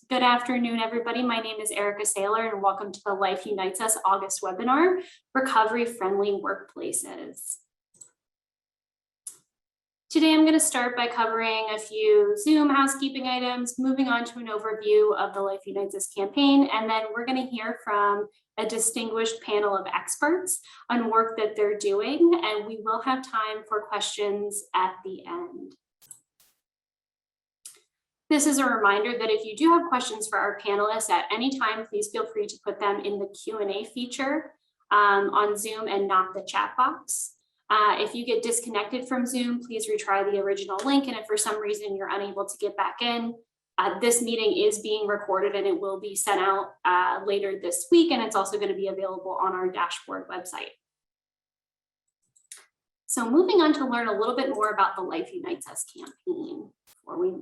Good afternoon, everybody. My name is Erica Saylor, and welcome to the Life Unites Us August webinar, Recovery-Friendly Workplaces. Today, I'm going to start by covering a few Zoom housekeeping items, moving on to an overview of the Life Unites Us campaign, and then we're going to hear from a distinguished panel of experts on work that they're doing, and we will have time for questions at the end. This is a reminder that if you do have questions for our panelists at any time, please feel free to put them in the Q&A feature on Zoom and not the chat box. If you get disconnected from Zoom, please retry the original link. And if for some reason you're unable to get back in, this meeting is being recorded and it will be sent out later this week. And it's also going to be available on our dashboard website. So moving on to learn a little bit more about the Life Unites Us campaign before we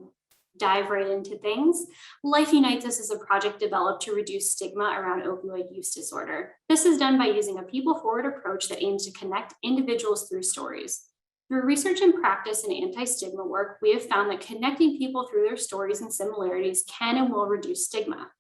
dive right into things. Life Unites Us is a project developed to reduce stigma around opioid use disorder. This is done by using a people-forward approach that aims to connect individuals through stories. Through research and practice in anti-stigma work, we have found that connecting people through their stories and similarities can and will reduce stigma.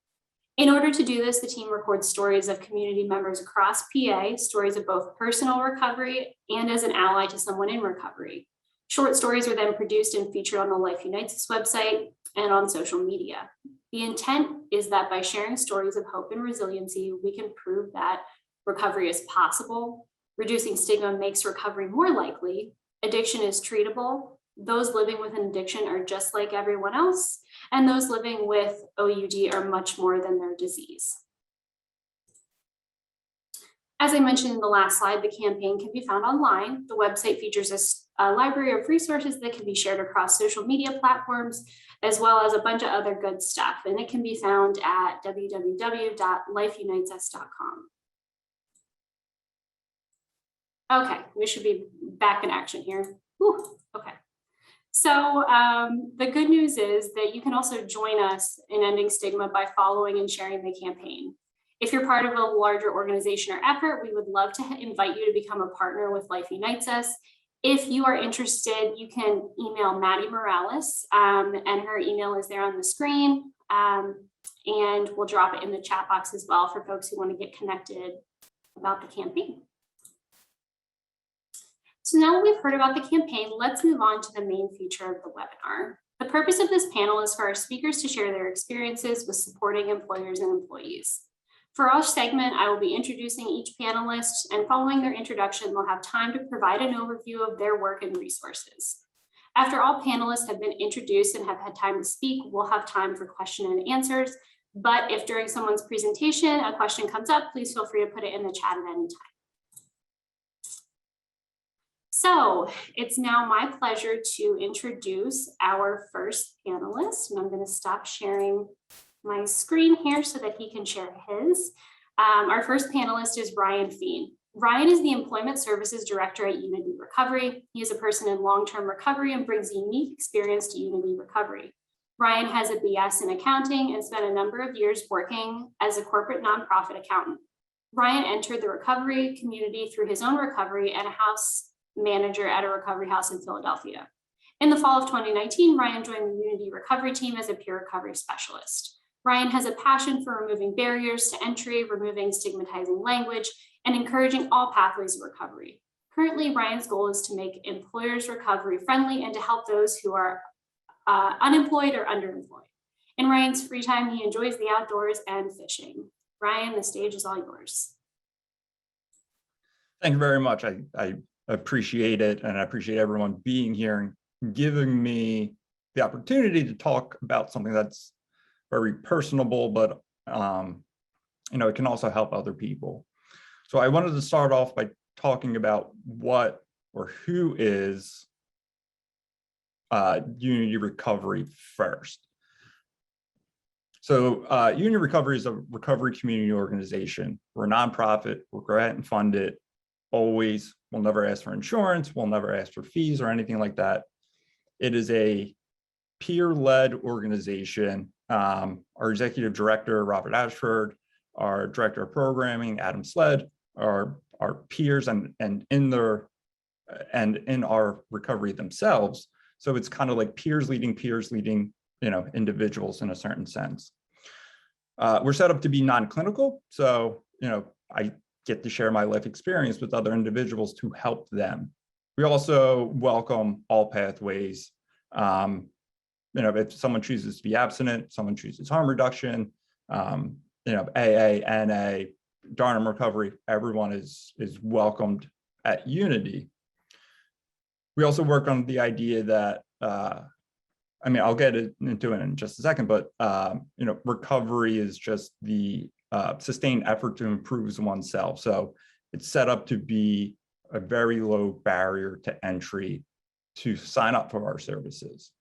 In order to do this, the team records stories of community members across PA, stories of both personal recovery and as an ally to someone in recovery. Short stories are then produced and featured on the Life Unites Us website and on social media. The intent is that by sharing stories of hope and resiliency, we can prove that recovery is possible, reducing stigma makes recovery more likely, addiction is treatable, those living with an addiction are just like everyone else, and those living with OUD are much more than their disease. As I mentioned in the last slide, the campaign can be found online. The website features a library of resources that can be shared across social media platforms, as well as a bunch of other good stuff. And it can be found at www.lifeunitesus.com. Okay, we should be back in action here. Whew, okay. So the good news is that you can also join us in ending stigma by following and sharing the campaign. If you're part of a larger organization or effort, we would love to invite you to become a partner with Life Unites Us. If you are interested, you can email Maddie Morales, and her email is there on the screen, and we'll drop it in the chat box as well for folks who want to get connected about the campaign. So now that we've heard about the campaign, let's move on to the main feature of the webinar. The purpose of this panel is for our speakers to share their experiences with supporting employers and employees. For our segment, I will be introducing each panelist, and following their introduction, they'll have time to provide an overview of their work and resources. After all panelists have been introduced and have had time to speak, we'll have time for question and answers. But if during someone's presentation a question comes up, please feel free to put it in the chat at any time. So it's now my pleasure to introduce our first panelist, and I'm going to stop sharing my screen here so that he can share his. Our first panelist is Ryan Feen. Ryan is the Employment Services Director at Unity Recovery. He is a person in long-term recovery and brings unique experience to Unity Recovery. Ryan has a BS in accounting and spent a number of years working as a corporate nonprofit accountant. Ryan entered the recovery community through his own recovery and a house manager at a recovery house in Philadelphia. In the fall of 2019, Ryan joined the Unity Recovery team as a peer recovery specialist. Ryan has a passion for removing barriers to entry, removing stigmatizing language, and encouraging all pathways of recovery. Currently, Ryan's goal is to make employers recovery friendly and to help those who are unemployed or underemployed. In Ryan's free time, he enjoys the outdoors and fishing. Ryan, the stage is all yours. Thank you very much. I appreciate it, and I appreciate everyone being here and giving me the opportunity to talk about something that's very personable, but it can also help other people. So I wanted to start off by talking about what or who is Unity Recovery first. So Unity Recovery is a recovery community organization. We're a nonprofit, we're grant and funded, always. We'll never ask for insurance, we'll never ask for fees or anything like that. It is a peer-led organization. Our executive director, Robert Ashford, our director of programming, Adam Sled, are our peers and in our recovery themselves. So it's kind of like peers leading, individuals in a certain sense. We're set up to be non-clinical. So, I get to share my life experience with other individuals to help them. We also welcome all pathways. If someone chooses to be abstinent, someone chooses harm reduction, AA, NA, Dharma recovery, everyone is welcomed at Unity. We also work on the idea that, I'll get into it in just a second, but recovery is just the sustained effort to improve oneself. So it's set up to be a very low barrier to entry to sign up for our services.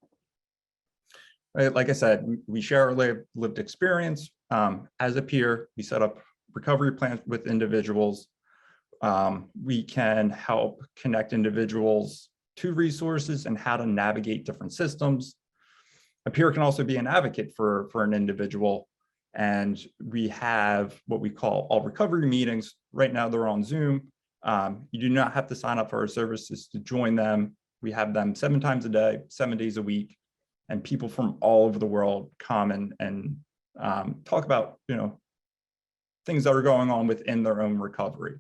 Right? Like I said, we share our lived experience. As a peer, we set up recovery plans with individuals. We can help connect individuals to resources and how to navigate different systems. A peer can also be an advocate for an individual. And we have what we call all recovery meetings. Right now, they're on Zoom. You do not have to sign up for our services to join them. We have them 7 times a day, 7 days a week. And people from all over the world come and talk about, things that are going on within their own recovery.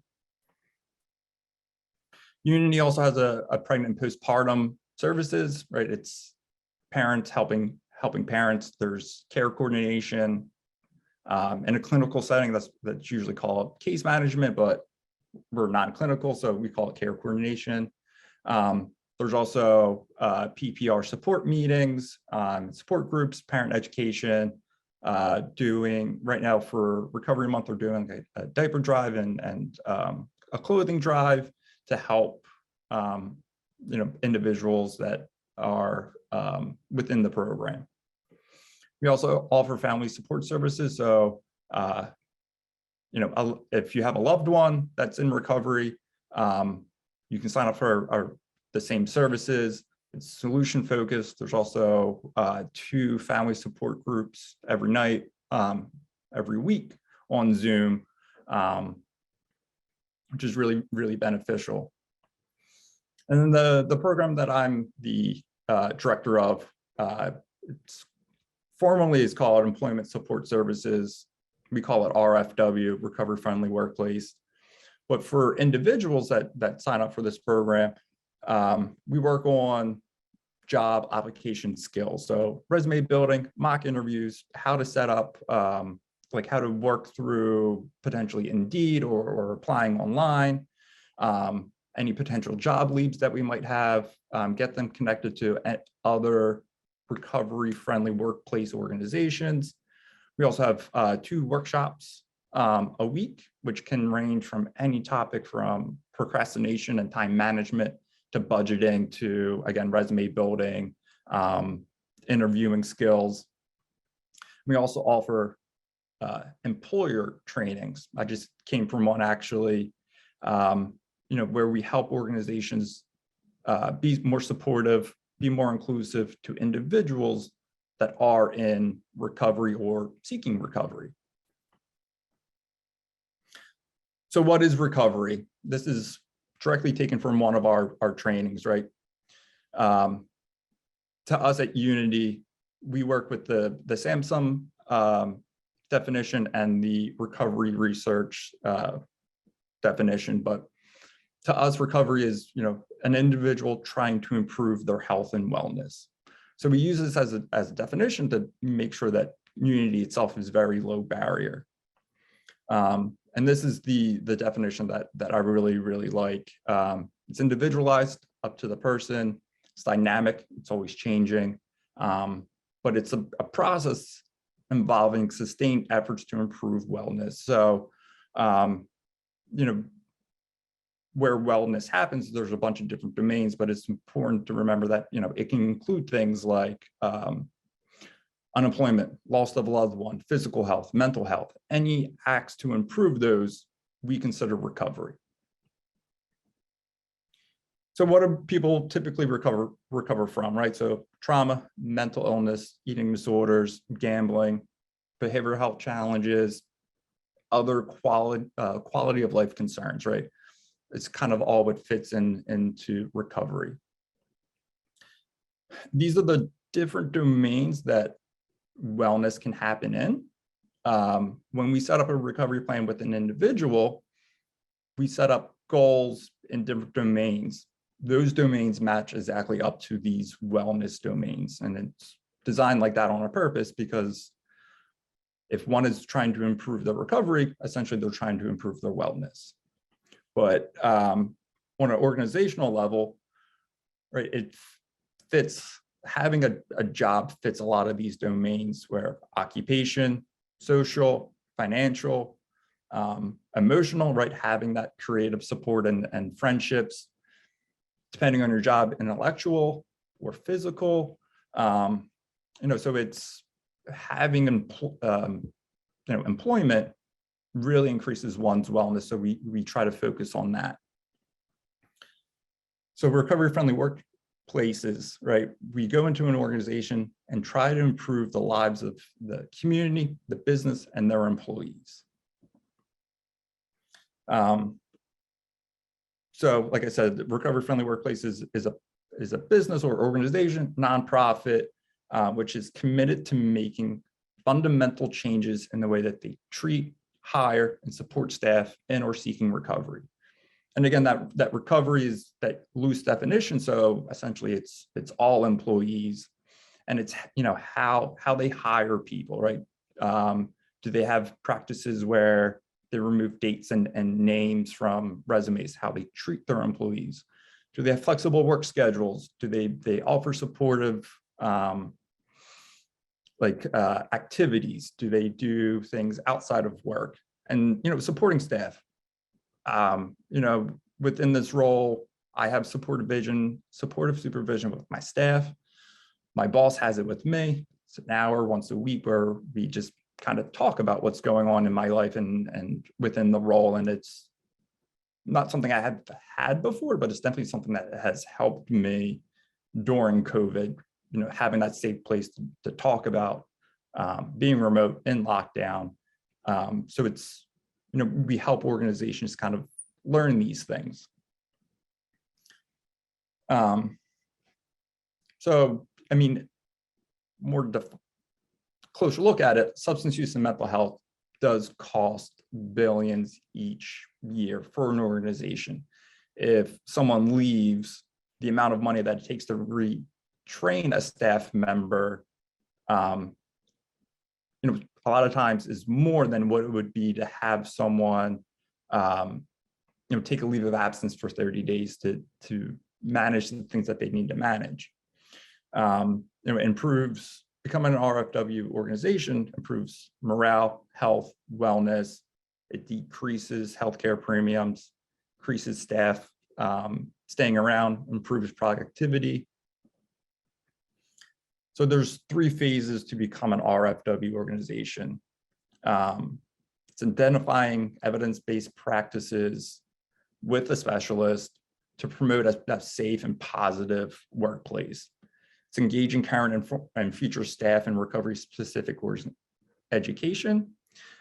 Unity also has a pregnant postpartum services, right? It's parents helping parents. There's care coordination. In a clinical setting, that's usually called case management, but we're non-clinical, so we call it care coordination. There's also PPR support meetings, support groups, parent education. Doing right now for Recovery Month, we're doing a diaper drive and a clothing drive to help individuals that are within the program. We also offer family support services. So, if you have a loved one that's in recovery, you can sign up for the same services. It's solution focused. There's also 2 family support groups every night, every week on Zoom, which is really, really beneficial. And then the program that I'm the director of, it's formally is called Employment Support Services. We call it RFW, Recovery Friendly Workplace. But for individuals that sign up for this program, we work on job application skills. So resume building, mock interviews, how to set up, like how to work through potentially Indeed or applying online, any potential job leads that we might have, get them connected to other recovery-friendly workplace organizations. We also have 2 workshops a week, which can range from any topic from procrastination and time management to budgeting to, again, resume building, interviewing skills. We also offer employer trainings. I just came from one actually, where we help organizations be more supportive, be more inclusive to individuals that are in recovery or seeking recovery. So what is recovery? This is directly taken from one of our trainings, right? To us at Unity, we work with the Samsung definition and the recovery research definition, but to us, recovery is, an individual trying to improve their health and wellness. So we use this as a definition to make sure that Unity itself is very low barrier. And this is the definition that I really, really like. It's individualized up to the person. It's dynamic. It's always changing. But it's a process involving sustained efforts to improve wellness. So, where wellness happens, there's a bunch of different domains, but it's important to remember that, it can include things like unemployment, loss of a loved one, physical health, mental health. Any acts to improve those, we consider recovery. So what do people typically recover from, right? So trauma, mental illness, eating disorders, gambling, behavioral health challenges, other quality of life concerns, right? It's kind of all what fits into recovery. These are the different domains that wellness can happen in. When we set up a recovery plan with an individual, we set up goals in different domains. Those domains match exactly up to these wellness domains. And it's designed like that on a purpose, because if one is trying to improve their recovery, essentially they're trying to improve their wellness. But on an organizational level, right, it fits, having a job fits a lot of these domains, where occupation, social, financial, emotional, right, having that creative support and friendships, depending on your job, intellectual or physical, so it's having employment really increases one's wellness. So we try to focus on that. So recovery-friendly workplaces, right? We go into an organization and try to improve the lives of the community, the business, and their employees. So like I said, the recovery-friendly workplaces is a business or organization, nonprofit, which is committed to making fundamental changes in the way that they treat, hire, and support staff in or seeking recovery. And again, that recovery is that loose definition. So essentially it's all employees, and it's, how they hire people, right? Do they have practices where they remove dates and names from resumes, how they treat their employees? Do they have flexible work schedules? Do they offer supportive activities? Do they do things outside of work? And, supporting staff. Within this role, I have supportive supervision with my staff. My boss has it with me. It's an hour once a week where we just kind of talk about what's going on in my life and within the role. And it's not something I have had before, but it's definitely something that has helped me during COVID, having that safe place to talk about being remote in lockdown. So it's, we help organizations kind of learn these things. Closer look at it, substance use and mental health does cost billions each year for an organization. If someone leaves, the amount of money that it takes to retrain a staff member, a lot of times is more than what it would be to have someone, take a leave of absence for 30 days to manage the things that they need to manage. Improves, becoming an RFW organization improves morale, health, wellness. It decreases healthcare premiums, increases staff staying around, improves productivity. So there's 3 phases to become an RFW organization. It's identifying evidence-based practices with a specialist to promote a safe and positive workplace. It's engaging current and future staff in recovery-specific education,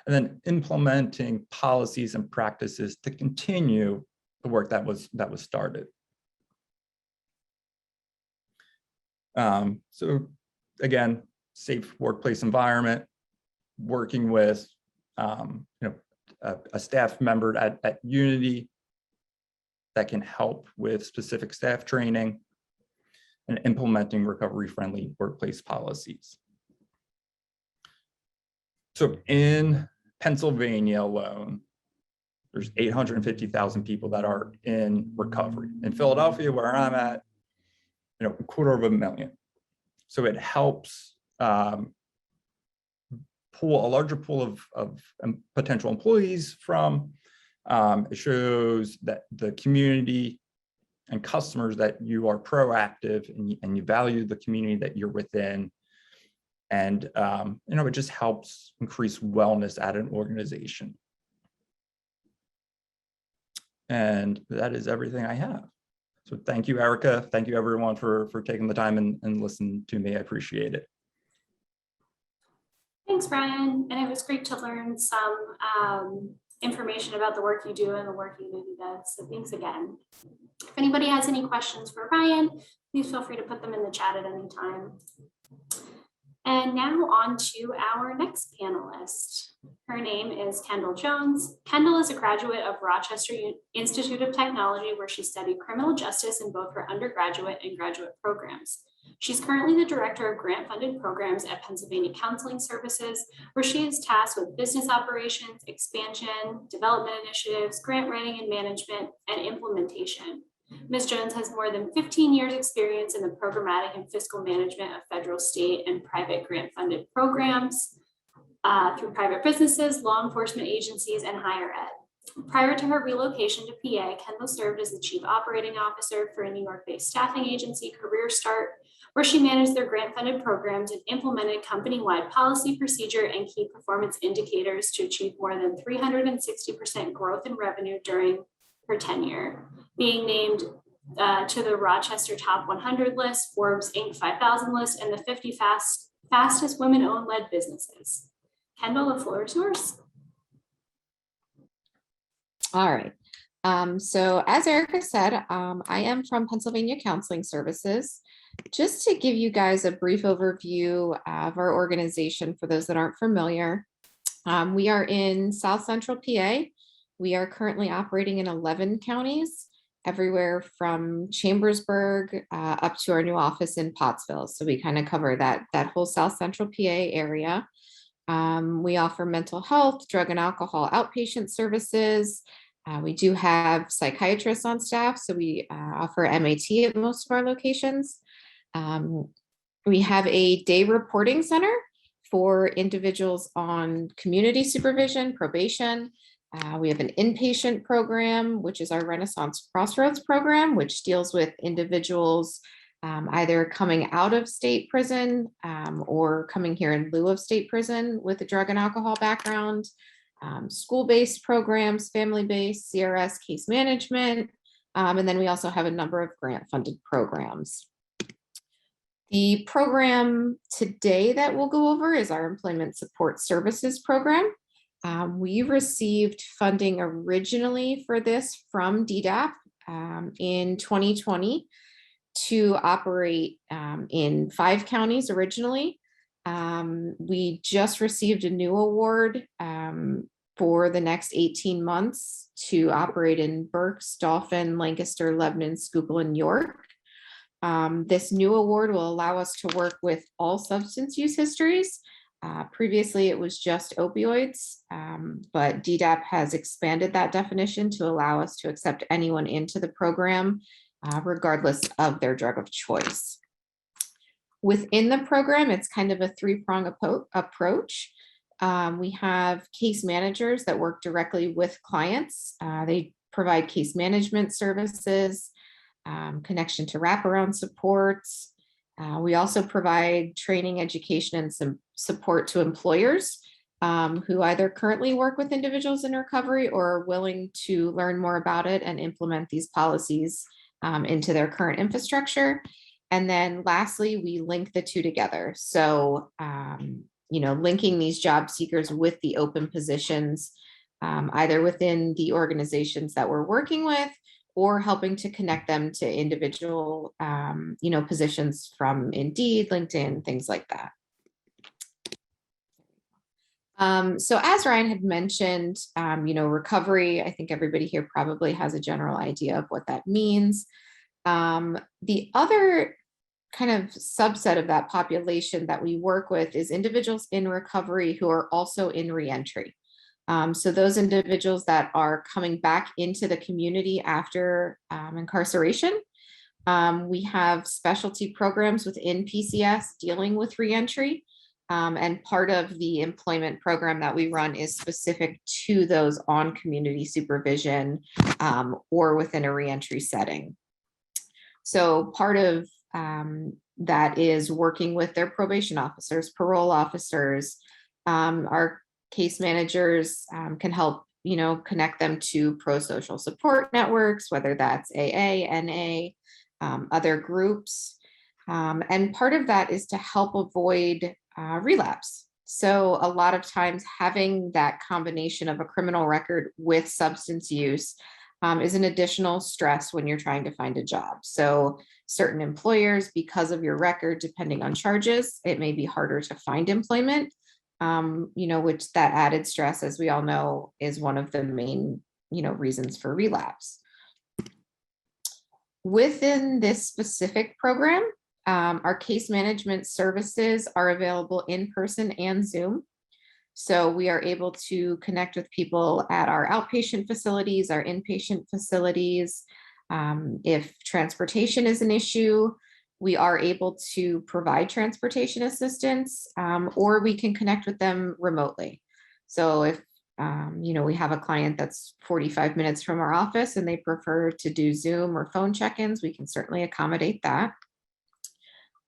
and then implementing policies and practices to continue the work that was started. So again, safe workplace environment, working with a staff member at Unity that can help with specific staff training, and implementing recovery-friendly workplace policies. So in Pennsylvania alone, there's 850,000 people that are in recovery. In Philadelphia, where I'm at, 250,000. So it helps pull a larger pool of potential employees from. It shows that the community and customers that you are proactive and you value the community that you're within. And, it just helps increase wellness at an organization. And that is everything I have. So thank you, Erica. Thank you, everyone, for taking the time and listening to me. I appreciate it. Thanks, Brian. And it was great to learn some information about the work you do and the work Unity does. So thanks again. If anybody has any questions for Brian, please feel free to put them in the chat at any time. And now on to our next panelist. Her name is Kendall Jones. Kendall is a graduate of Rochester Institute of Technology, where she studied criminal justice in both her undergraduate and graduate programs. She's currently the director of grant-funded programs at Pennsylvania Counseling Services, where she is tasked with business operations, expansion, development initiatives, grant writing and management, and implementation. Ms. Jones has more than 15 years experience in the programmatic and fiscal management of federal, state, and private grant-funded programs through private businesses, law enforcement agencies, and higher ed. Prior to her relocation to PA, Kendall served as the Chief Operating Officer for a New York-based staffing agency, Career Start, where she managed their grant-funded programs and implemented company-wide policy, procedure, and key performance indicators to achieve more than 360% growth in revenue during her tenure, being named to the Rochester Top 100 list, Forbes Inc. 5000 list, and the 50 fastest women-owned led businesses. Kendall, the floor is yours. All right. So as Erica said, I am from Pennsylvania Counseling Services. Just to give you guys a brief overview of our organization for those that aren't familiar, we are in South Central PA. We are currently operating in 11 counties, everywhere from Chambersburg up to our new office in Pottsville. So we kind of cover that whole South Central PA area. We offer mental health, drug and alcohol outpatient services. We do have psychiatrists on staff, so we offer MAT at most of our locations. We have a day reporting center for individuals on community supervision, probation. We have an inpatient program, which is our Renaissance Crossroads program, which deals with individuals either coming out of state prison or coming here in lieu of state prison with a drug and alcohol background, school-based programs, family-based, CRS, case management, and then we also have a number of grant-funded programs. The program today that we'll go over is our Employment Support Services program. We received funding originally for this from DDAP in 2020 to operate in 5 counties originally. We just received a new award for the next 18 months to operate in Berks, Dauphin, Lancaster, Lebanon, Schuylkill, and York. This new award will allow us to work with all substance use histories. Previously, it was just opioids, but DDAP has expanded that definition to allow us to accept anyone into the program, regardless of their drug of choice. Within the program, it's kind of a 3-prong approach. We have case managers that work directly with clients. They provide case management services, connection to wraparound supports. We also provide training, education, and some support to employers who either currently work with individuals in recovery or are willing to learn more about it and implement these policies into their current infrastructure. And then lastly, we link the two together. So, linking these job seekers with the open positions, either within the organizations that we're working with or helping to connect them to individual, positions from Indeed, LinkedIn, things like that. So as Ryan had mentioned, recovery, I think everybody here probably has a general idea of what that means. The other kind of subset of that population that we work with is individuals in recovery who are also in reentry. So those individuals that are coming back into the community after incarceration. We have specialty programs within PCS dealing with reentry. And part of the employment program that we run is specific to those on community supervision or within a reentry setting. So part of that is working with their probation officers, parole officers. Our case managers can help, connect them to pro-social support networks, whether that's AA, NA, other groups. And part of that is to help avoid relapse. So a lot of times having that combination of a criminal record with substance use is an additional stress when you're trying to find a job. So certain employers, because of your record, depending on charges, it may be harder to find employment, which that added stress, as we all know, is one of the main, reasons for relapse. Within this specific program, our case management services are available in person and Zoom. So we are able to connect with people at our outpatient facilities, our inpatient facilities. If transportation is an issue, we are able to provide transportation assistance, or we can connect with them remotely. So if we have a client that's 45 minutes from our office and they prefer to do Zoom or phone check-ins, we can certainly accommodate that.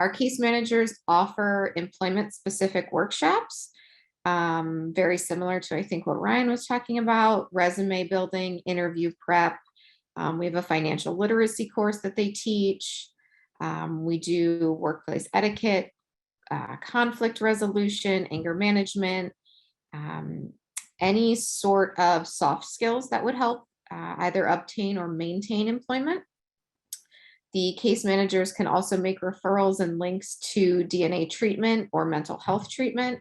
Our case managers offer employment-specific workshops, very similar to, I think, what Ryan was talking about, resume building, interview prep. We have a financial literacy course that they teach. We do workplace etiquette, conflict resolution, anger management, any sort of soft skills that would help either obtain or maintain employment. The case managers can also make referrals and links to DNA treatment or mental health treatment.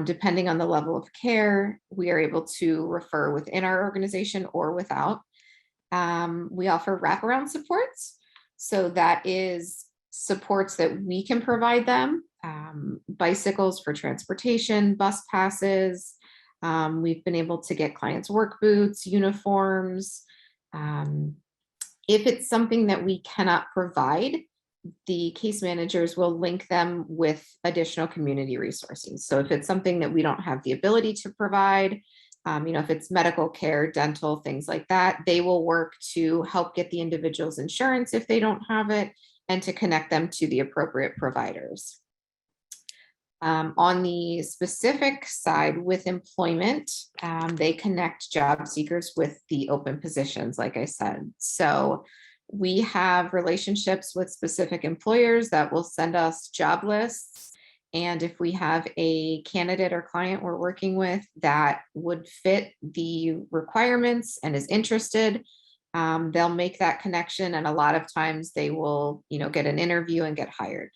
Depending on the level of care, we are able to refer within our organization or without. We offer wraparound supports. So that is supports that we can provide them, bicycles for transportation, bus passes. We've been able to get clients work boots, uniforms. If it's something that we cannot provide, the case managers will link them with additional community resources. So if it's something that we don't have the ability to provide, if it's medical care, dental, things like that, they will work to help get the individual's insurance if they don't have it, and to connect them to the appropriate providers. On the specific side with employment, they connect job seekers with the open positions, like I said. So we have relationships with specific employers that will send us job lists. And if we have a candidate or client we're working with that would fit the requirements and is interested, they'll make that connection. And a lot of times they will, get an interview and get hired.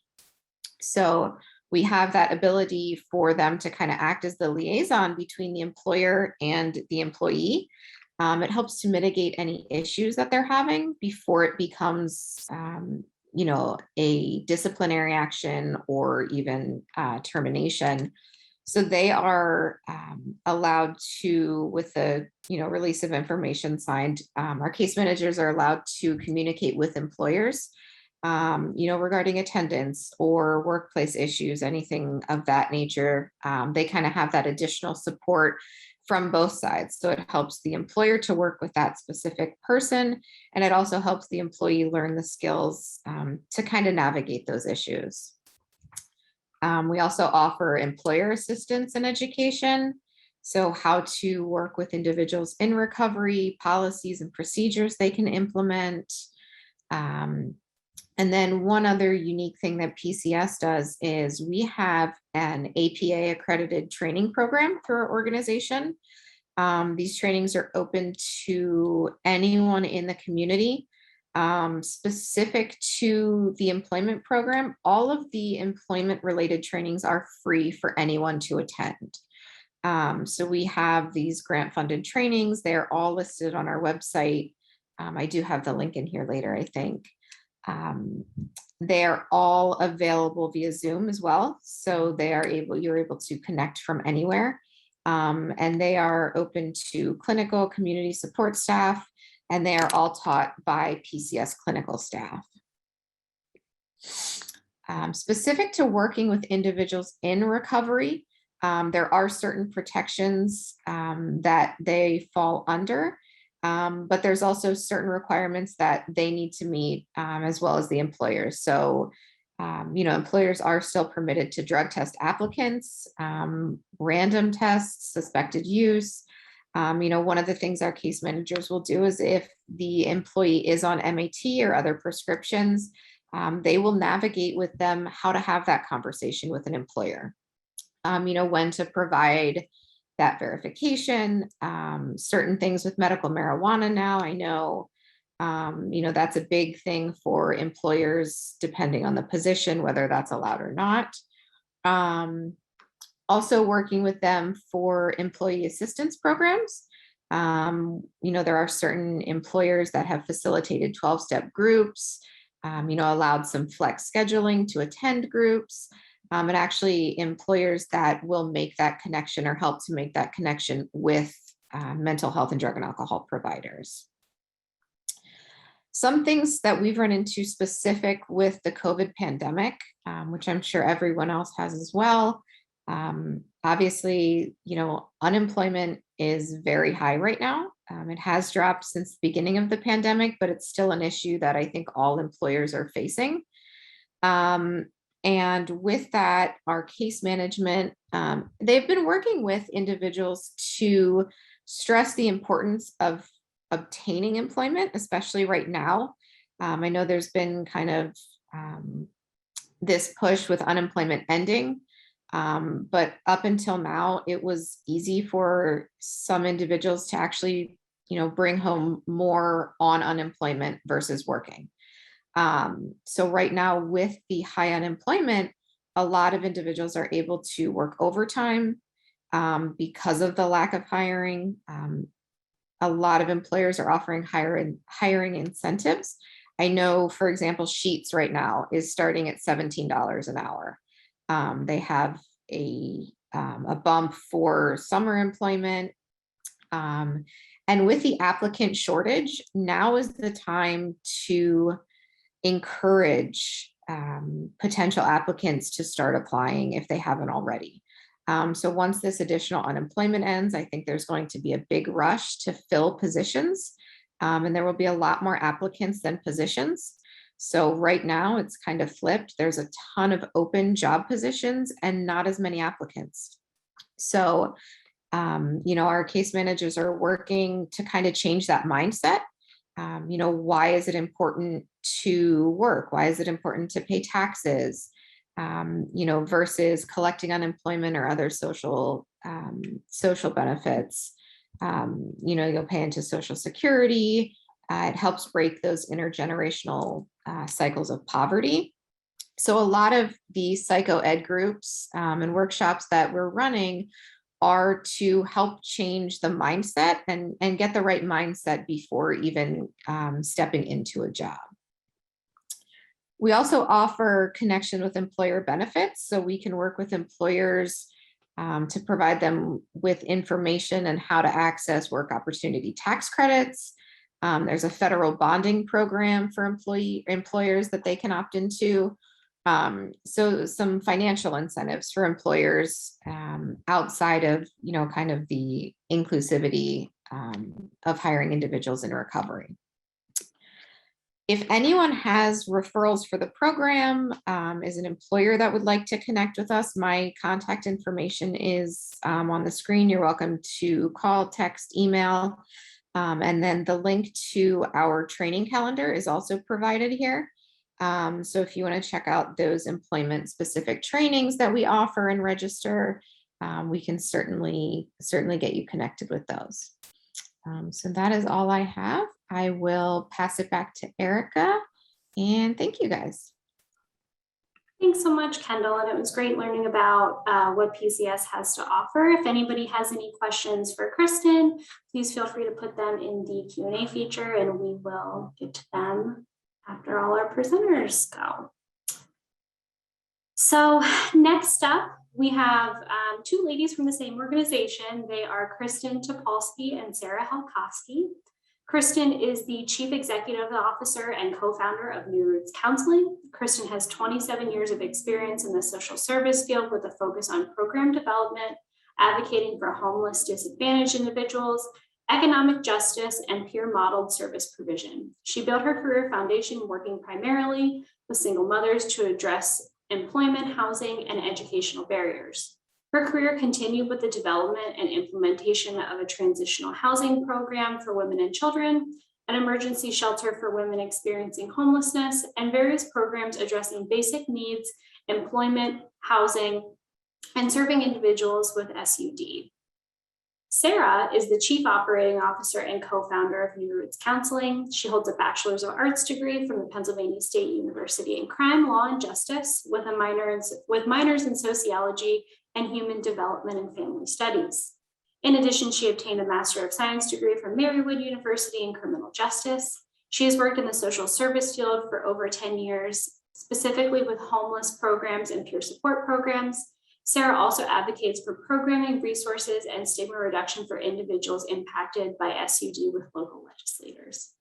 So we have that ability for them to kind of act as the liaison between the employer and the employee. It helps to mitigate any issues that they're having before it becomes, a disciplinary action or even termination. So they are allowed to, with the release of information signed, our case managers are allowed to communicate with employers, regarding attendance or workplace issues, anything of that nature. They kind of have that additional support from both sides. So it helps the employer to work with that specific person, and it also helps the employee learn the skills to kind of navigate those issues. We also offer employer assistance and education. So how to work with individuals in recovery, policies and procedures they can implement. And then one other unique thing that PCS does is we have an APA accredited training program through our organization. These trainings are open to anyone in the community. Specific to the employment program, all of the employment related trainings are free for anyone to attend. So we have these grant funded trainings. They're all listed on our website. I do have the link in here later, I think. They're all available via Zoom as well. So you're able to connect from anywhere. And they are open to clinical community support staff, and they are all taught by PCS clinical staff. Specific to working with individuals in recovery, there are certain protections that they fall under. But there's also certain requirements that they need to meet, as well as the employers. So, employers are still permitted to drug test applicants, random tests, suspected use. One of the things our case managers will do is if the employee is on MAT or other prescriptions, they will navigate with them how to have that conversation with an employer. When to provide that verification, certain things with medical marijuana now. I know, that's a big thing for employers, depending on the position, whether that's allowed or not. Also working with them for employee assistance programs. There are certain employers that have facilitated 12-step groups, allowed some flex scheduling to attend groups, and actually employers that will make that connection or help to make that connection with mental health and drug and alcohol providers. Some things that we've run into specific with the COVID pandemic, which I'm sure everyone else has as well. Obviously, unemployment is very high right now. It has dropped since the beginning of the pandemic, but it's still an issue that I think all employers are facing. And with that, our case management, they've been working with individuals to stress the importance of obtaining employment, especially right now. I know there's been kind of this push with unemployment ending, but up until now, it was easy for some individuals to actually, bring home more on unemployment versus working. So right now, with the high unemployment, a lot of individuals are able to work overtime because of the lack of hiring. A lot of employers are offering hiring incentives. I know, for example, Sheets right now is starting at $17 an hour. They have a bump for summer employment. And with the applicant shortage, now is the time to encourage potential applicants to start applying if they haven't already. So once this additional unemployment ends, I think there's going to be a big rush to fill positions, and there will be a lot more applicants than positions. So right now it's kind of flipped. There's a ton of open job positions and not as many applicants. So, our case managers are working to kind of change that mindset. Why is it important to work? Why is it important to pay taxes? Versus collecting unemployment or other social benefits. You'll pay into Social Security. It helps break those intergenerational cycles of poverty. So a lot of the psycho ed groups and workshops that we're running are to help change the mindset and get the right mindset before even stepping into a job. We also offer connection with employer benefits, so we can work with employers to provide them with information on how to access work opportunity tax credits. There's a federal bonding program for employers that they can opt into. So some financial incentives for employers outside of, kind of the inclusivity of hiring individuals in recovery. If anyone has referrals for the program, is an employer that would like to connect with us, my contact information is on the screen. You're welcome to call, text, email, and then the link to our training calendar is also provided here. So if you want to check out those employment specific trainings that we offer and register, we can certainly get you connected with those. So that is all I have. I will pass it back to Erica, and thank you guys. Thanks so much, Kendall. And it was great learning about what PCS has to offer. If anybody has any questions for Kristen, please feel free to put them in the Q&A feature and we will get to them after all our presenters go. So next up, we have two ladies from the same organization. They are Kristen Topolsky and Sarah Helkowski. Kristen is the Chief Executive Officer and co-founder of New Roots Counseling. Kristen has 27 years of experience in the social service field with a focus on program development, advocating for homeless, disadvantaged individuals, economic justice, and peer-modeled service provision. She built her career foundation working primarily with single mothers to address employment, housing, and educational barriers. Her career continued with the development and implementation of a transitional housing program for women and children, an emergency shelter for women experiencing homelessness, and various programs addressing basic needs, employment, housing, and serving individuals with SUD. Sarah is the Chief Operating Officer and co-founder of New Roots Counseling. She holds a Bachelor's of Arts degree from the Pennsylvania State University in Crime, Law, and Justice with minors in Sociology and Human Development and Family Studies. In addition, she obtained a Master of Science degree from Marywood University in Criminal Justice. She has worked in the social service field for over 10 years, specifically with homeless programs and peer support programs. Sarah also advocates for programming, resources, and stigma reduction for individuals impacted by SUD with local legislators.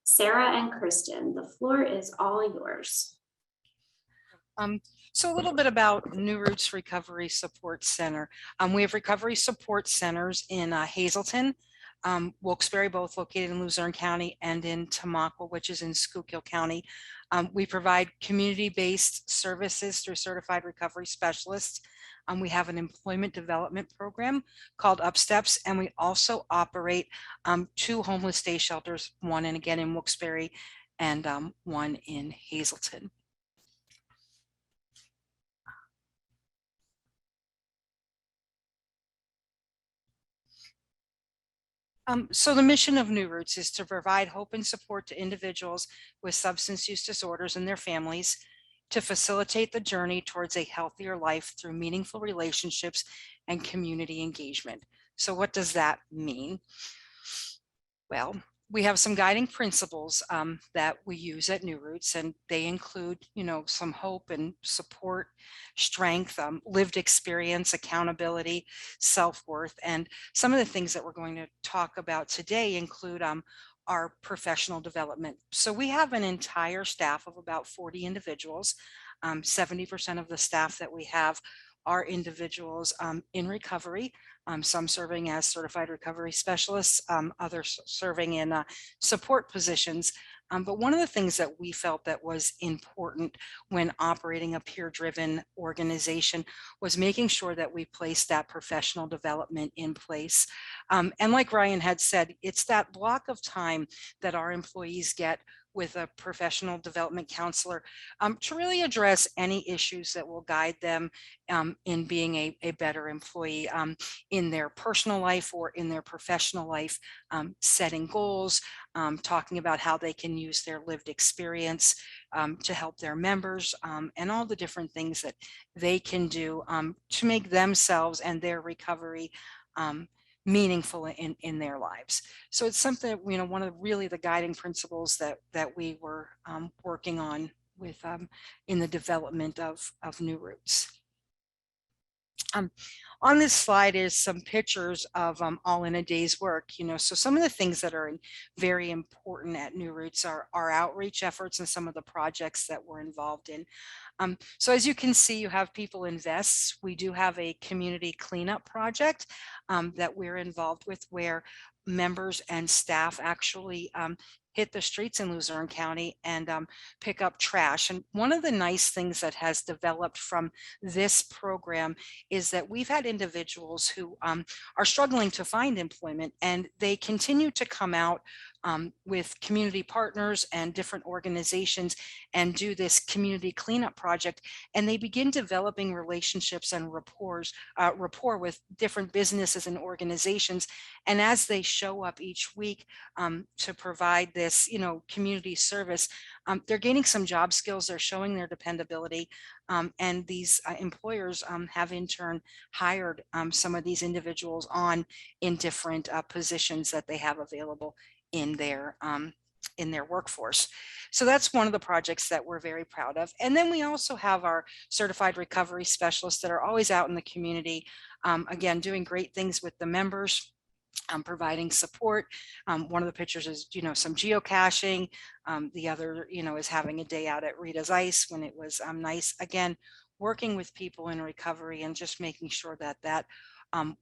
Sarah and Kristen, the floor is all yours. So a little bit about New Roots Recovery Support Center. We have recovery support centers in Hazleton, Wilkes-Barre, both located in Luzerne County, and in Tamaqua, which is in Schuylkill County. We provide community-based services through certified recovery specialists. We have an employment development program called UpSteps, and we also operate 2 homeless day shelters, one again in Wilkes-Barre and one in Hazleton. So the mission of New Roots is to provide hope and support to individuals with substance use disorders and their families, to facilitate the journey towards a healthier life through meaningful relationships and community engagement. So what does that mean? Well, we have some guiding principles that we use at New Roots, and they include, some hope and support, strength, lived experience, accountability, self-worth. And some of the things that we're going to talk about today include our professional development. So we have an entire staff of about 40 individuals. 70% of the staff that we have are individuals in recovery, some serving as certified recovery specialists, others serving in support positions. But one of the things that we felt that was important when operating a peer-driven organization was making sure that we placed that professional development in place. And like Ryan had said, it's that block of time that our employees get with a professional development counselor to really address any issues that will guide them in being a better employee in their personal life or in their professional life, setting goals, talking about how they can use their lived experience to help their members, and all the different things that they can do to make themselves and their recovery meaningful in their lives. So it's something, one of the guiding principles that we were working on with in the development of New Roots. On this slide is some pictures of all in a day's work, so some of the things that are very important at New Roots are our outreach efforts and some of the projects that we're involved in. So as you can see, you have people in vests. We do have a community cleanup project that we're involved with, where members and staff actually hit the streets in Luzerne County and pick up trash. And one of the nice things that has developed from this program is that we've had individuals who are struggling to find employment, and they continue to come out with community partners and different organizations and do this community cleanup project, and they begin developing relationships and rapport with different businesses and organizations. And as they show up each week to provide this community service, they're gaining some job skills, they're showing their dependability, and these employers have in turn hired some of these individuals on in different positions that they have available in their workforce. So that's one of the projects that we're very proud of. And then we also have our certified recovery specialists that are always out in the community, again, doing great things with the members, providing support. One of the pictures is, some geocaching. The other, is having a day out at Rita's Ice when it was nice. Again, working with people in recovery and just making sure that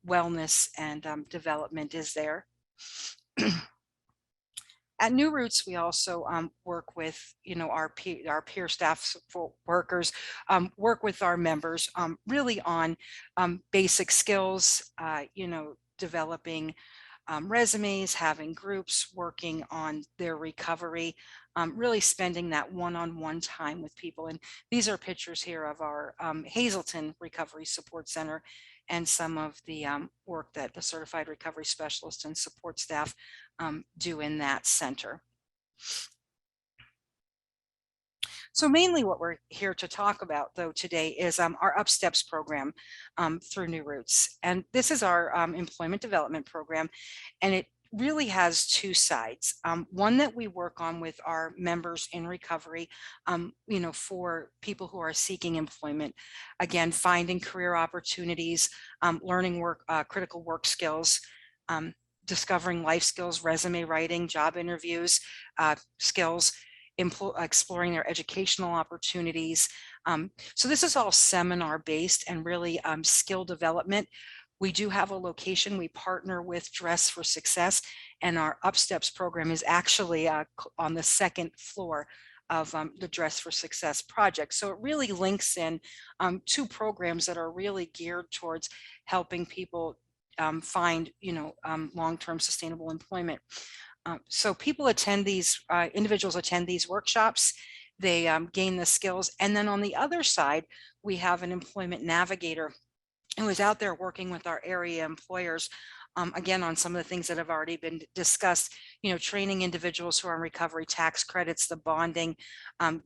wellness and development is there. At New Roots, we also work with, our peer staff support workers, work with our members really on basic skills, developing resumes, having groups, working on their recovery, really spending that one-on-one time with people. And these are pictures here of our Hazleton Recovery Support Center and some of the work that the certified recovery specialist and support staff do in that center. So mainly what we're here to talk about though today is our UpSteps program through New Roots. And this is our employment development program, and it really has two sides. One that we work on with our members in recovery, you know, for people who are seeking employment, again, finding career opportunities, learning critical work skills, discovering life skills, resume writing, job interviews, skills, exploring their educational opportunities. So this is all seminar based and really skill development. We do have a location. We partner with Dress for Success, and our UpSteps program is actually on the second floor of the Dress for Success project. So it really links in two programs that are really geared towards helping people find, you know, long-term sustainable employment. So people attend these, individuals attend these workshops, they gain the skills. And then on the other side, we have an employment navigator who is out there working with our area employers, again, on some of the things that have already been discussed, you know, training individuals who are in recovery, tax credits, the bonding,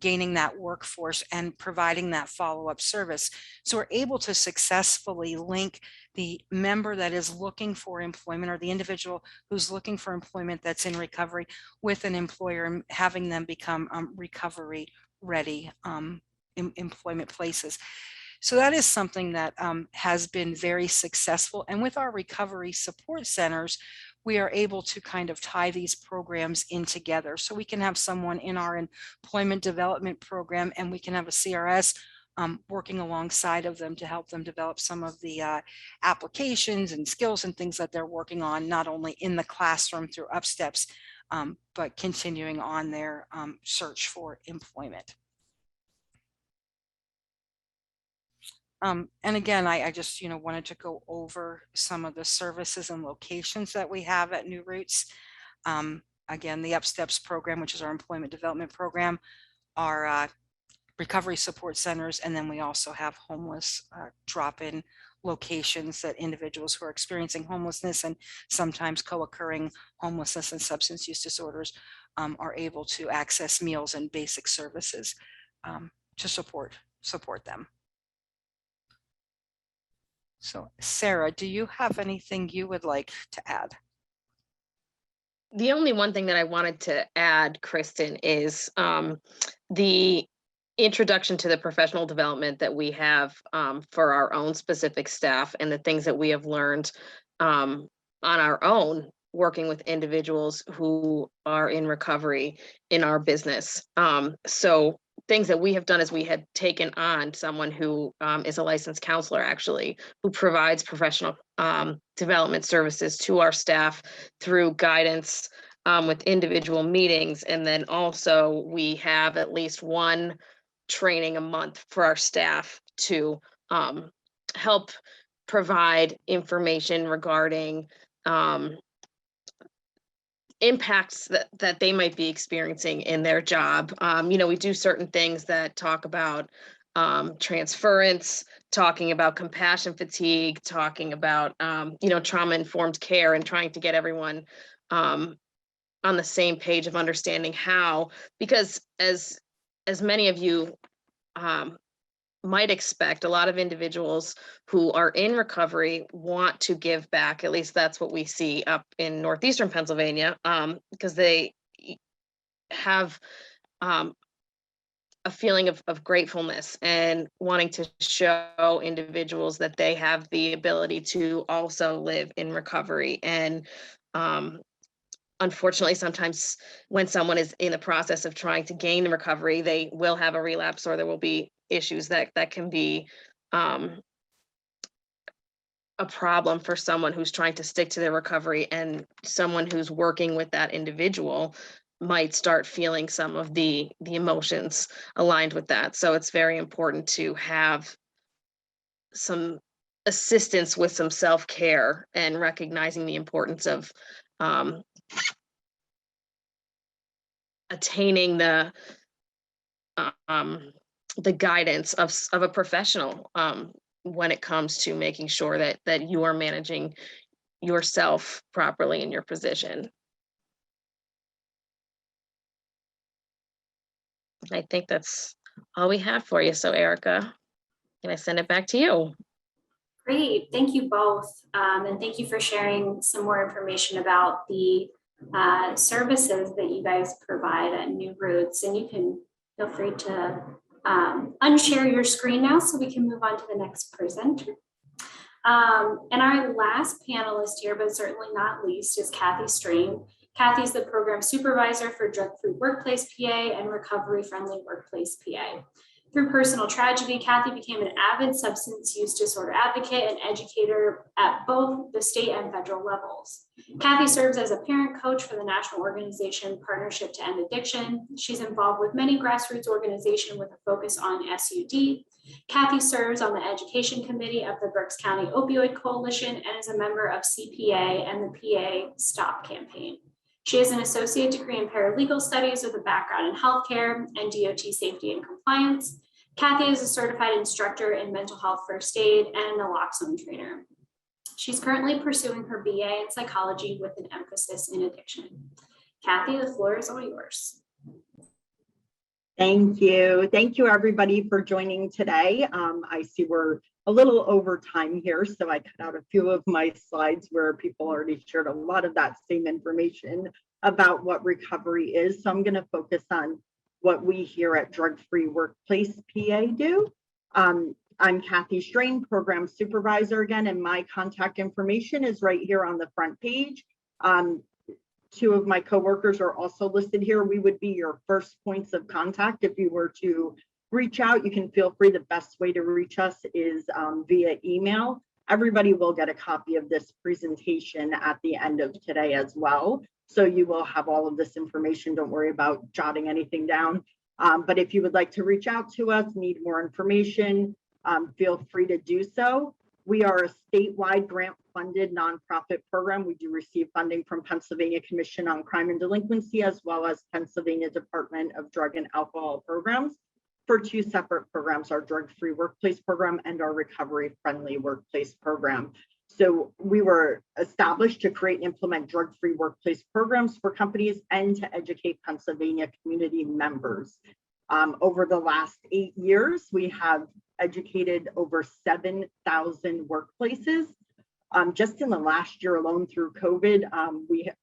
gaining that workforce and providing that follow-up service. So we're able to successfully link the member that is looking for employment, or the individual who's looking for employment that's in recovery, with an employer, and having them become recovery ready employment places. So that is something that has been very successful. And with our recovery support centers, we are able to kind of tie these programs in together. So we can have someone in our employment development program, and we can have a CRS working alongside of them to help them develop some of the applications and skills and things that they're working on, not only in the classroom through UpSteps, but continuing on their search for employment. And again, I just, you know, wanted to go over some of the services and locations that we have at New Roots. Again, the UpSteps program, which is our employment development program, our recovery support centers, and then we also have homeless drop-in locations that individuals who are experiencing homelessness and sometimes co-occurring homelessness and substance use disorders are able to access meals and basic services to support them. So Sarah, do you have anything you would like to add? The only one thing that I wanted to add, Kristen, is the introduction to the professional development that we have for our own specific staff, and the things that we have learned on our own working with individuals who are in recovery in our business. So things that we have done is we had taken on someone who is a licensed counselor, actually, who provides professional development services to our staff through guidance with individual meetings. And then also we have at least one training a month for our staff to help provide information regarding impacts that they might be experiencing in their job. You know, we do certain things that talk about transference, talking about compassion fatigue, talking about, you know, trauma-informed care, and trying to get everyone on the same page of understanding how, because as many of you might expect, a lot of individuals who are in recovery want to give back. At least that's what we see up in northeastern Pennsylvania, because they have a feeling of gratefulness and wanting to show individuals that they have the ability to also live in recovery. And unfortunately, sometimes when someone is in the process of trying to gain recovery, they will have a relapse, or there will be issues that can be a problem for someone who's trying to stick to their recovery, and someone who's working with that individual might start feeling some of the emotions aligned with that. So it's very important to have some assistance with some self-care and recognizing the importance of attaining the guidance of a professional when it comes to making sure that you are managing yourself properly in your position. I think that's all we have for you. So Erica, can I send it back to you? Great, thank you both. And thank you for sharing some more information about the services that you guys provide at New Roots. And you can feel free to unshare your screen now so we can move on to the next presenter. And our last panelist here, but certainly not least, is Kathy Strain. Kathy is the program supervisor for Drug-Free Workplace PA and Recovery Friendly Workplace PA. Through personal tragedy, Kathy became an avid substance use disorder advocate and educator at both the state and federal levels. Kathy serves as a parent coach for the national organization Partnership to End Addiction. She's involved with many grassroots organizations with a focus on SUD. Kathy serves on the education committee of the Berks County Opioid Coalition and is a member of CPA and the PA Stop campaign. She has an associate degree in paralegal studies with a background in healthcare and DOT safety and compliance. Kathy is a certified instructor in mental health first aid and a naloxone trainer. She's currently pursuing her BA in psychology with an emphasis in addiction. Kathy, the floor is all yours. Thank you. Thank you, everybody, for joining today. I see we're a little over time here, so I cut out a few of my slides where people already shared a lot of that same information about what recovery is. So I'm going to focus on what we here at Drug-Free Workplace PA do. I'm Kathy Strain, program supervisor again, and my contact information is right here on the front page. Two of my coworkers are also listed here. We would be your first points of contact if you were to reach out. You can feel free. The best way to reach us is via email. Everybody will get a copy of this presentation at the end of today as well. So you will have all of this information. Don't worry about jotting anything down. But if you would like to reach out to us, need more information, feel free to do so. We are a statewide grant-funded nonprofit program. We do receive funding from Pennsylvania Commission on Crime and Delinquency, as well as Pennsylvania Department of Drug and Alcohol Programs for two separate programs, our Drug-Free Workplace Program and our Recovery Friendly Workplace Program. So we were established to create and implement drug-free workplace programs for companies and to educate Pennsylvania community members. Over the last 8 years, we have educated over 7,000 workplaces. Just in the last year alone through COVID, we have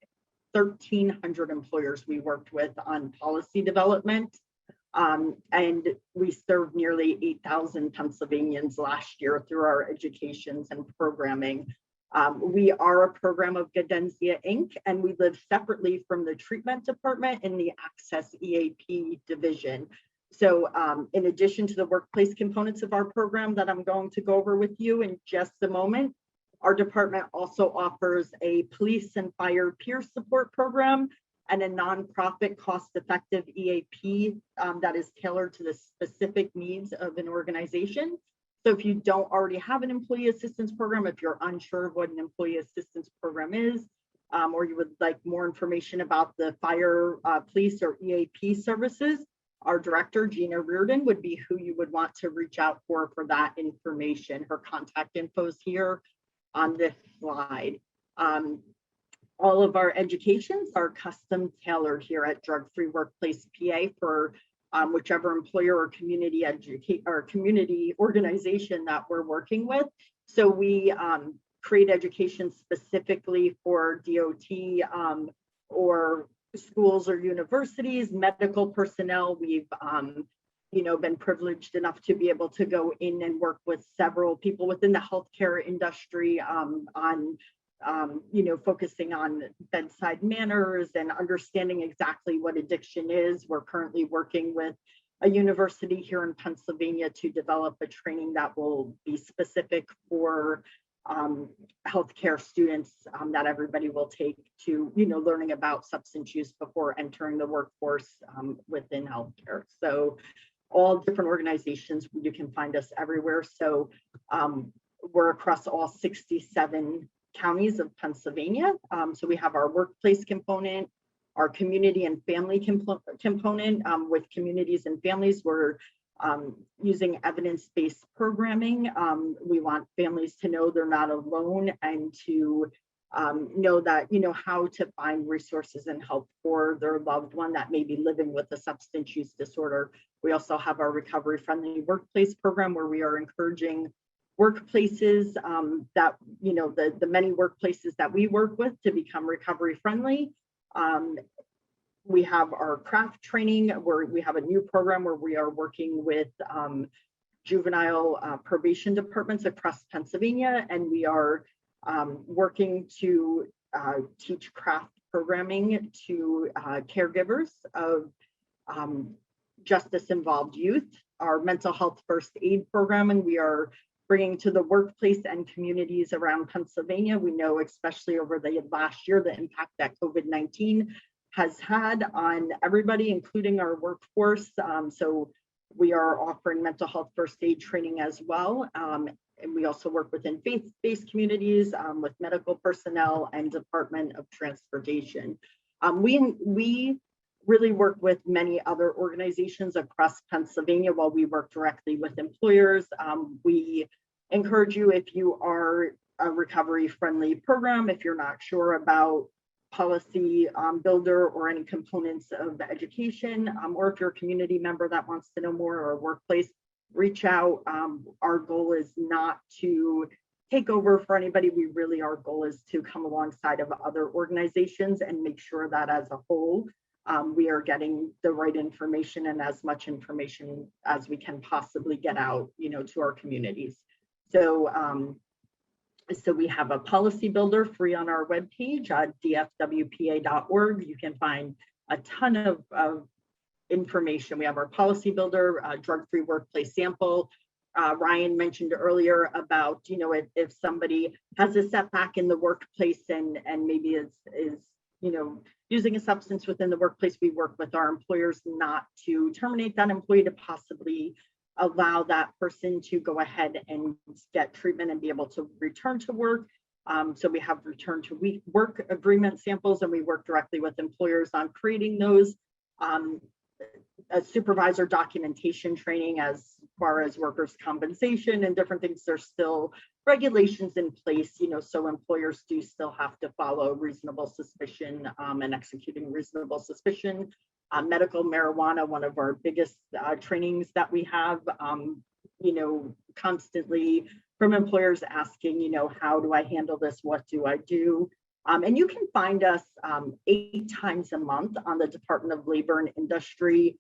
1,300 employers we worked with on policy development. And we served nearly 8,000 Pennsylvanians last year through our educations and programming. We are a program of Gaudenzia Inc., and we live separately from the treatment department in the Access EAP division. So in addition to the workplace components of our program that I'm going to go over with you in just a moment, our department also offers a police and fire peer support program and a nonprofit cost-effective EAP that is tailored to the specific needs of an organization. So if you don't already have an employee assistance program, if you're unsure of what an employee assistance program is, or you would like more information about the fire, police, or EAP services, our director, Gina Reardon, would be who you would want to reach out for that information. Her contact info is here on this slide. All of our educations are custom tailored here at Drug-Free Workplace PA for whichever employer or community organization that we're working with. So we create education specifically for DOT or schools or universities, medical personnel. We've been privileged enough to be able to go in and work with several people within the healthcare industry on focusing on bedside manners and understanding exactly what addiction is. We're currently working with a university here in Pennsylvania to develop a training that will be specific for healthcare students that everybody will take to, learning about substance use before entering the workforce within healthcare. So all different organizations, you can find us everywhere. So we're across all 67 counties of Pennsylvania. So we have our workplace component, our community and family component. With communities and families, we're using evidence-based programming. We want families to know they're not alone and to know that, how to find resources and help for their loved one that may be living with a substance use disorder. We also have our recovery friendly workplace program where we are encouraging workplaces that, the many workplaces that we work with to become recovery friendly. We have our craft training where we have a new program where we are working with juvenile probation departments across Pennsylvania, and we are working to teach craft programming to caregivers of justice-involved youth. Our mental health first aid program, and we are bringing to the workplace and communities around Pennsylvania. We know, especially over the last year, the impact that COVID-19 has had on everybody, including our workforce. So we are offering mental health first aid training as well. And we also work within faith-based communities with medical personnel and Department of Transportation. We really work with many other organizations across Pennsylvania while we work directly with employers. We encourage you, if you are a recovery-friendly program, if you're not sure about policy builder or any components of education, or if you're a community member that wants to know more, or a workplace, reach out. Our goal is not to take over for anybody. Our goal is to come alongside of other organizations and make sure that as a whole, we are getting the right information and as much information as we can possibly get out, to our communities. So we have a policy builder free on our webpage at dfwpa.org. You can find a ton of information. We have our policy builder, drug-free workplace sample. Ryan mentioned earlier about, if somebody has a setback in the workplace and maybe is using a substance within the workplace, we work with our employers not to terminate that employee, to possibly allow that person to go ahead and get treatment and be able to return to work. So we have return to work agreement samples, and we work directly with employers on creating those. A supervisor documentation training as far as workers' compensation and different things. There's still regulations in place, so employers do still have to follow reasonable suspicion and executing reasonable suspicion. Medical marijuana, one of our biggest trainings that we have, constantly from employers asking, how do I handle this? What do I do? And you can find us 8 times a month on the Department of Labor and Industry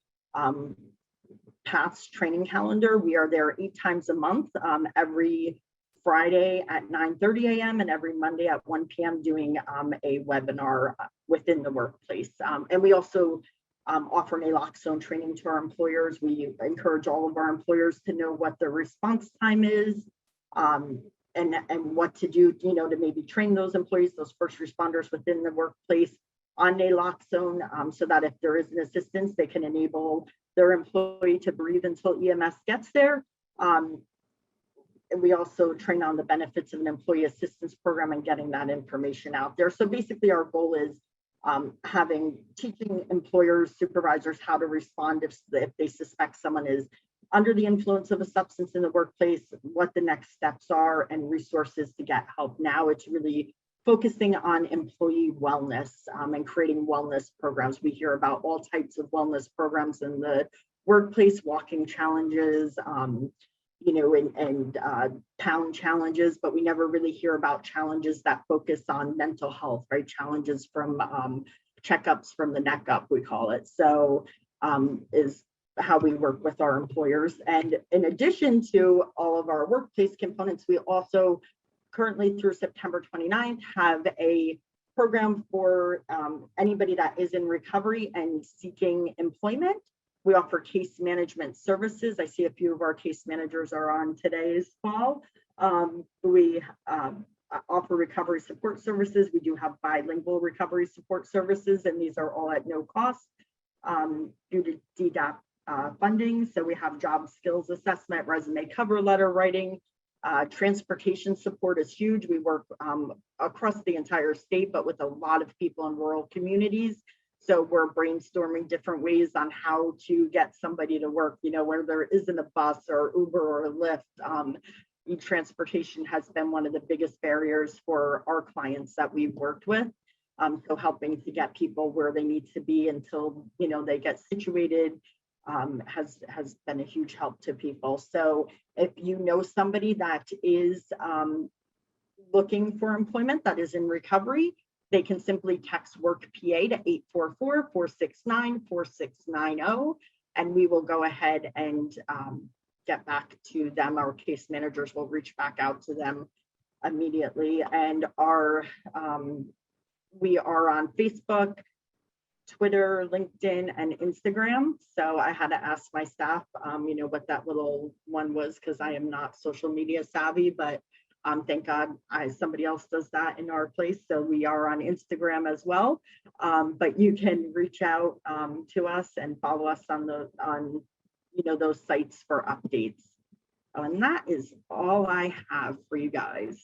PATHS training calendar. We are there 8 times a month, every Friday at 9:30 a.m. and every Monday at 1 p.m. doing a webinar within the workplace. And we also offer naloxone training to our employers. We encourage all of our employers to know what their response time is, and what to do, to maybe train those employees, those first responders within the workplace on naloxone, so that if there is an assistance, they can enable their employee to breathe until EMS gets there. And we also train on the benefits of an employee assistance program and getting that information out there. So basically our goal is teaching employers, supervisors how to respond if they suspect someone is under the influence of a substance in the workplace, what the next steps are, and resources to get help. Now it's really focusing on employee wellness and creating wellness programs. We hear about all types of wellness programs in the workplace, walking challenges, and pound challenges, but we never really hear about challenges that focus on mental health, right? Challenges from checkups from the neck up, we call it. So is how we work with our employers. And in addition to all of our workplace components, we also currently through September 29th have a program for anybody that is in recovery and seeking employment. We offer case management services. I see a few of our case managers are on today's call. We offer recovery support services. We do have bilingual recovery support services, and these are all at no cost due to DDAP funding. So we have job skills assessment, resume cover letter writing, Transportation support is huge. We work across the entire state, but with a lot of people in rural communities. So we're brainstorming different ways on how to get somebody to work, you know, where there isn't a bus or Uber or Lyft. Transportation has been one of the biggest barriers for our clients that we've worked with. So helping to get people where they need to be until, you know, they get situated has been a huge help to people. So if you know somebody that is looking for employment, that is in recovery, they can simply text work PA to 844-469-4690, and we will go ahead and get back to them. Our case managers will reach back out to them immediately. And we are on Facebook, Twitter, LinkedIn, and Instagram. So I had to ask my staff, you know, what that little one was, because I am not social media savvy, but thank God somebody else does that in our place. So we are on Instagram as well. But you can reach out to us and follow us on you know, those sites for updates. And that is all I have for you guys.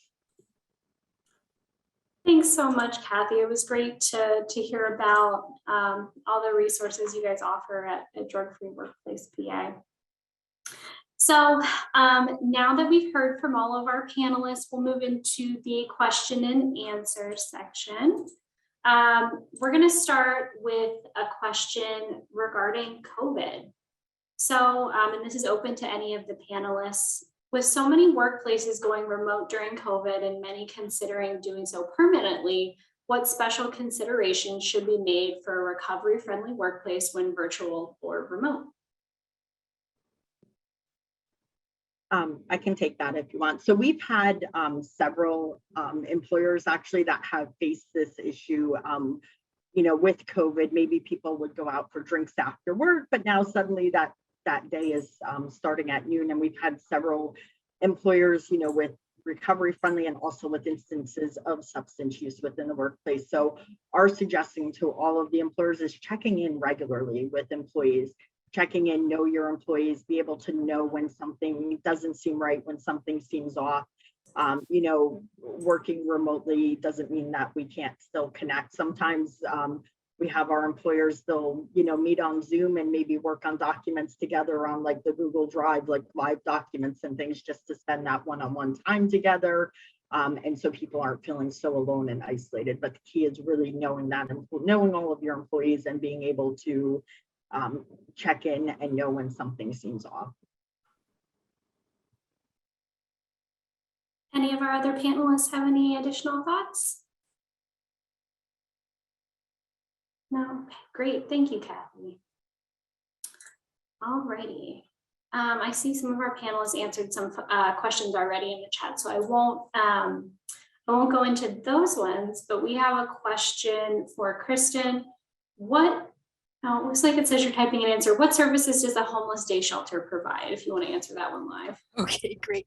Thanks so much, Kathy. It was great to hear about all the resources you guys offer at Drug Free Workplace PA. So now that we've heard from all of our panelists, we'll move into the question and answer section. We're going to start with a question regarding COVID. So, and this is open to any of the panelists. With so many workplaces going remote during COVID and many considering doing so permanently, what special considerations should be made for a recovery-friendly workplace when virtual or remote? I can take that if you want. So we've had several employers actually that have faced this issue. You know, with COVID, maybe people would go out for drinks after work, but now suddenly that day is starting at noon, and we've had several employers, you know, with recovery friendly and also with instances of substance use within the workplace. So our suggestion to all of the employers is checking in regularly with employees, checking in, know your employees, be able to know when something doesn't seem right, when something seems off. You know, working remotely doesn't mean that we can't still connect. Sometimes we have our employers, they'll, you know, meet on Zoom and maybe work on documents together on like the Google Drive, like live documents and things, just to spend that one-on-one time together. And so people aren't feeling so alone and isolated. But the key is really knowing that, and knowing all of your employees and being able to check in and know when something seems off. Any of our other panelists have any additional thoughts? No, okay, great, thank you, Kathy. All righty, I see some of our panelists answered some questions already in the chat, so I won't go into those ones, but we have a question for Kristen. It looks like it says you're typing an answer. What services does a homeless day shelter provide? If you want to answer that one live. Okay, great.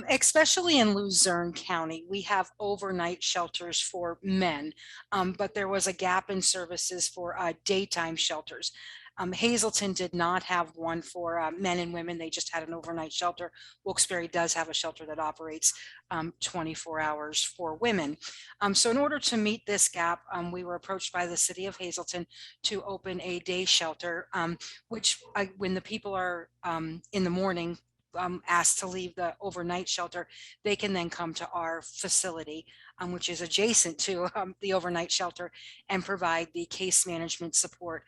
Especially in Luzerne County, we have overnight shelters for men, but there was a gap in services for daytime shelters. Hazleton did not have one for men and women. They just had an overnight shelter. Wilkes-Barre does have a shelter that operates 24 hours for women. So in order to meet this gap, we were approached by the city of Hazleton to open a day shelter, which when the people are in the morning, asked to leave the overnight shelter, they can then come to our facility, which is adjacent to the overnight shelter, and provide the case management support,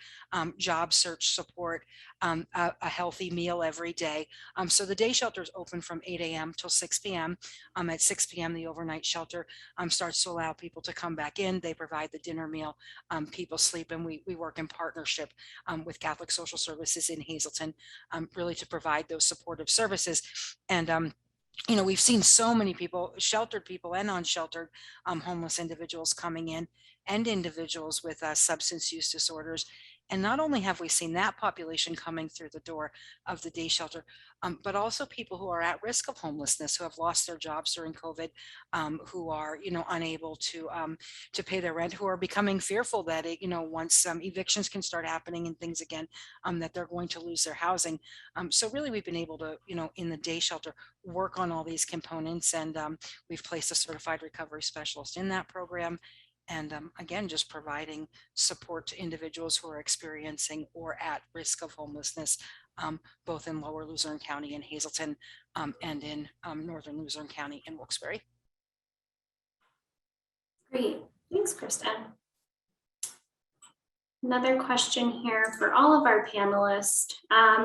job search support, a healthy meal every day. So the day shelter is open from 8 a.m. till 6 p.m. At 6 p.m. the overnight shelter starts to allow people to come back in. They provide the dinner meal, people sleep, and we work in partnership with Catholic Social Services in Hazleton, really to provide those supportive services. And you know, we've seen so many people, sheltered people and unsheltered homeless individuals coming in, and individuals with substance use disorders. And not only have we seen that population coming through the door of the day shelter, but also people who are at risk of homelessness, who have lost their jobs during COVID, who are, unable to pay their rent, who are becoming fearful that once evictions can start happening and things again, that they're going to lose their housing. So really, we've been able to, in the day shelter, work on all these components, and we've placed a certified recovery specialist in that program. And again, just providing support to individuals who are experiencing or at risk of homelessness, both in Lower Luzerne County and Hazleton, and in Northern Luzerne County and Wilkes-Barre. Great, thanks, Kristen. Another question here for all of our panelists.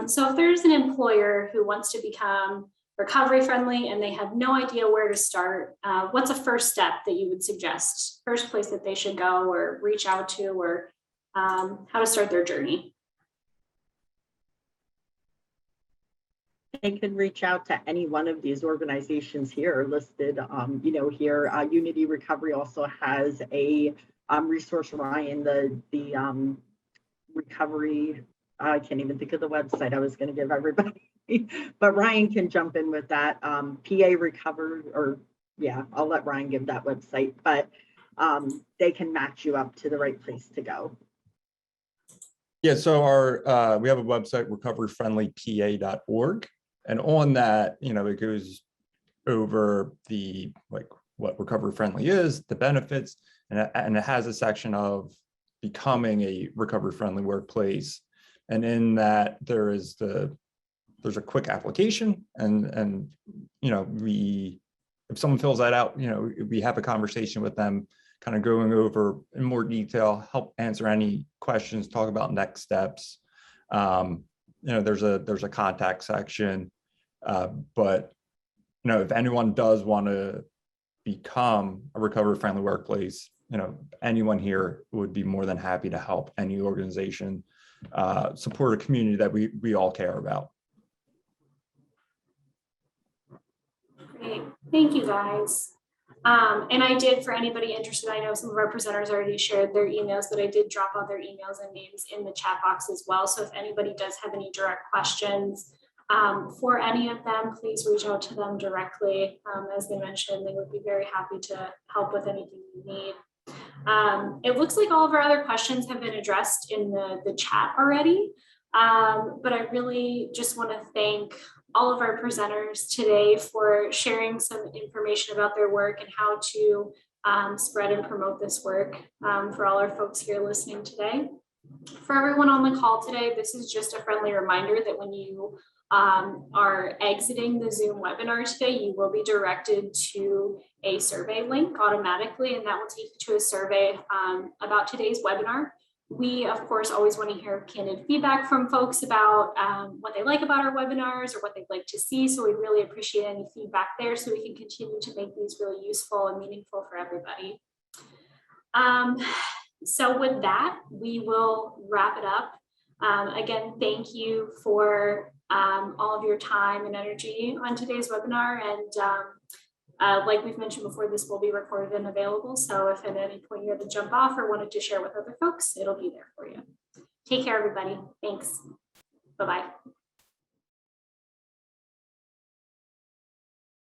So if there's an employer who wants to become recovery friendly and they have no idea where to start, what's a first step that you would suggest? First place that they should go or reach out to, or how to start their journey? They could reach out to any one of these organizations here listed. Here, Unity Recovery also has a resource, Ryan, the recovery. I can't even think of the website I was going to give everybody. But Ryan can jump in with that. PA Recover, or yeah, I'll let Ryan give that website, but they can match you up to the right place to go. Yeah, so we have a website, recoveryfriendlypa.org, and on that, it goes over what recovery friendly is, the benefits, and it has a section of becoming a recovery friendly workplace. And in that, there's a quick application, and if someone fills that out, we have a conversation with them, kind of going over in more detail, help answer any questions, talk about next steps. There's a contact section, but if anyone does want to become a recovery friendly workplace, anyone here would be more than happy to help any organization support a community that we all care about. Great, thank you guys. And I did, for anybody interested, I know some of our presenters already shared their emails, but I did drop all their emails and names in the chat box as well. So if anybody does have any direct questions for any of them, please reach out to them directly. As they mentioned, they would be very happy to help with anything you need. It looks like all of our other questions have been addressed in the chat already, but I really just want to thank all of our presenters today for sharing some information about their work and how to spread and promote this work for all our folks here listening today. For everyone on the call today, this is just a friendly reminder that when you are exiting the Zoom webinar today, you will be directed to a survey link automatically, and that will take you to a survey about today's webinar. We, of course, always want to hear candid feedback from folks about what they like about our webinars or what they'd like to see. So we really appreciate any feedback there so we can continue to make these really useful and meaningful for everybody. So with that, we will wrap it up. Again, thank you for all of your time and energy on today's webinar. And like we've mentioned before, this will be recorded and available. So if at any point you had to jump off or wanted to share with other folks, it'll be there for you. Take care, everybody. Thanks. Bye-bye.